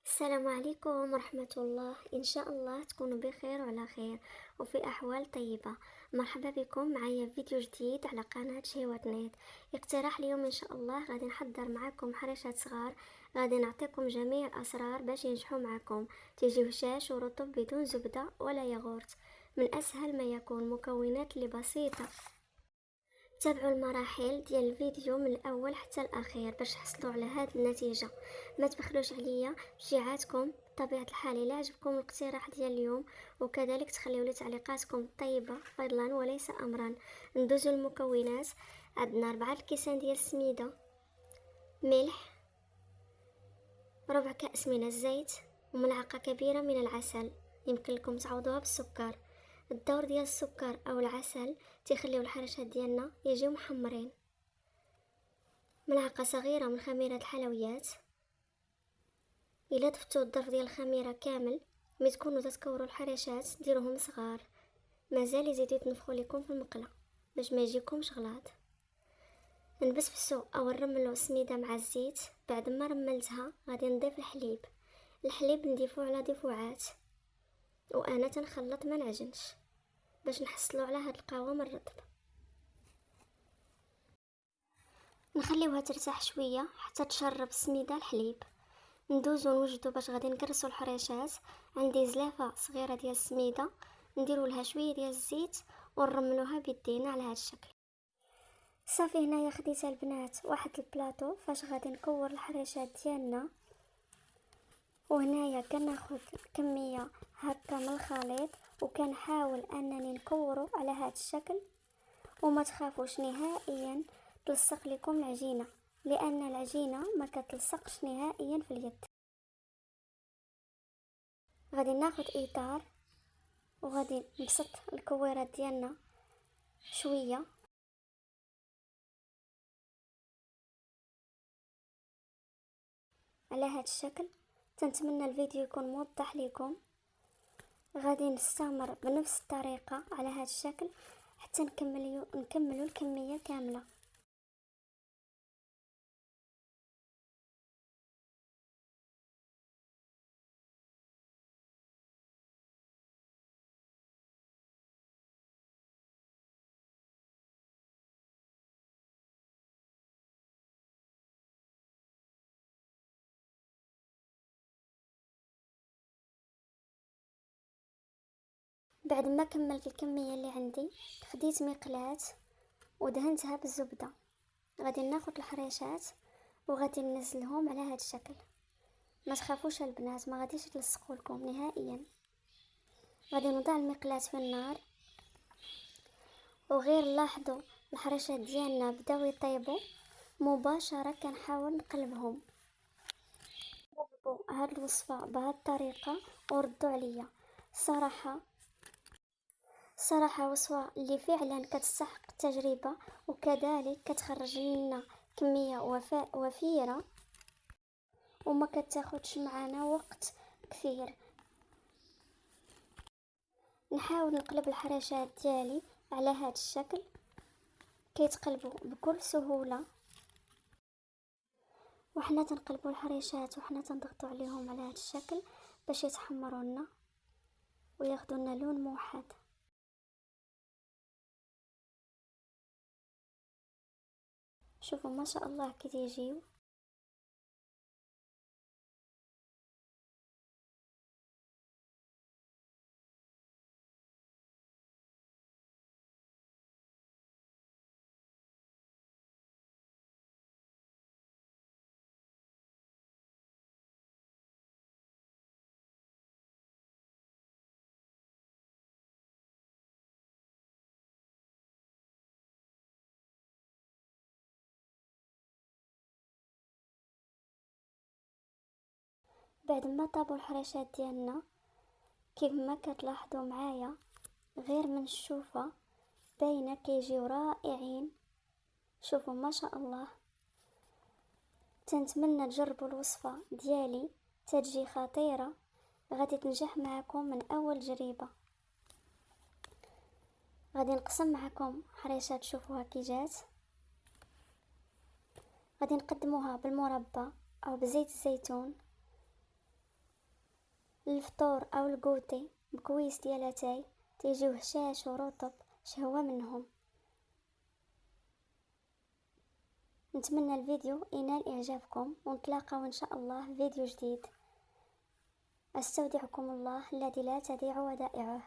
السلام عليكم ورحمة الله. إن شاء الله تكونوا بخير وعلى خير وفي أحوال طيبة. مرحبا بكم معايا في فيديو جديد على قناة شهوة نت. اقتراح اليوم إن شاء الله غادي نحضر معكم حريشات صغار، غادي نعطيكم جميع الأسرار باش ينجحوا معكم. تيجي هشاش ورطب بدون زبدة ولا ياغورت، من أسهل ما يكون، مكونات اللي بسيطة. تابعوا المراحل ديال الفيديو من الاول حتى الاخير باش تحصلوا على هاد النتيجه. ما تبخلوش عليا بشجاعتكم بطبيعه الحال الى عجبكم الاقتراح ديال اليوم، وكذلك تخليوا لي تعليقاتكم الطيبه فضلا وليس امرا. ندوزو المكونات. عندنا 4 كيسان ديال السميده، ملح، ربع كأس من الزيت، وملعقه كبيره من العسل. يمكن لكم تعوضوها بالسكر. الدور ديال السكر او العسل تيخليو الحرشات ديالنا يجيو محمرين. ملعقه صغيره من خميره الحلويات. الا ضفتوا الظرف ديال الخميره كامل، ملي تكونوا تتكوروا الحرشات ديروهم صغار، مازال يزيدوا يتنفخوا لكم في المقله باش ما يجيكمش غلاط. نبسبسوا او نرملوا السميده مع الزيت. بعد ما رملتها غادي نضيف الحليب نضيفوه على دفعات، وانا تنخلط ما نعجنش باش نحصلوا على هاد القوام الرطب. نخليوها ترتاح شويه حتى تشرب السميده الحليب. ندوزو نوجدو باش غادي نكرسو الحريشات. عندي زلافه صغيره ديال السميده، نديرو لها شويه ديال الزيت ونرملوها بيدينا على هذا الشكل. صافي هنايا خديت البنات واحد البلاطو فاش غادي نكور الحريشات ديالنا، وهنايا كناخد كميه هكا من الخليط وكنحاول انني نكورو على هذا الشكل. وما تخافوش نهائيا تلصق لكم العجينه، لان العجينه ما كتلصقش نهائيا في اليد. غادي ناخد اطار وغادي نبسط الكويرات ديالنا شويه على هذا الشكل. تنتمنى الفيديو يكون موضح لكم. غادي نستمر بنفس الطريقه على هذا الشكل حتى نكملوا الكميه كامله. بعد ما كملت الكميه اللي عندي، خديت مقلاة ودهنتها بالزبده. غادي ناخد الحريشات وغادي ننزلهم على هذا الشكل. ما تخافوش البنات، ما غاديش يتلصقوا لكم نهائيا. غادي نوضع المقلاة في النار وغير لاحظوا الحريشات ديالنا بداو يطيبوا مباشره. كنحاول نقلبهم. جربوا هاد الوصفه بهاد الطريقه وردوا عليا. صراحه وصفه اللي فعلا كتستحق التجربه، وكذلك كتخرج لنا كميه وفيره وما كتاخدش معنا وقت كثير. نحاول نقلب الحريشات ديالي على هذا الشكل، كيتقلبوا بكل سهوله. وحنا تنقلبوا الحريشات وحنا تنضغطوا عليهم على هذا الشكل باش يتحمروا لنا وياخذوا لنا لون موحد. شوفوا ما شاء الله كي تيجيو. بعد ما طابوا الحريشات ديالنا كيف ما كتلاحظوا معايا، غير من الشوفه باينه كيجيو رائعين. شوفوا ما شاء الله. تنتمنى تجربوا الوصفه ديالي، تجي خطيره، غادي تنجح معكم من اول جريبه. غادي نقسم معكم حريشات، شوفوها كي جات. غادي نقدموها بالمربى او بزيت الزيتون. الفطور او الكوتي بكويس ديال اتاي تيجيو هشاش ورطب شهوة منهم. نتمنى الفيديو ينال اعجابكم، ونتلاقاو ان شاء الله في فيديو جديد. استودعكم الله الذي لا تضيع ودائعه.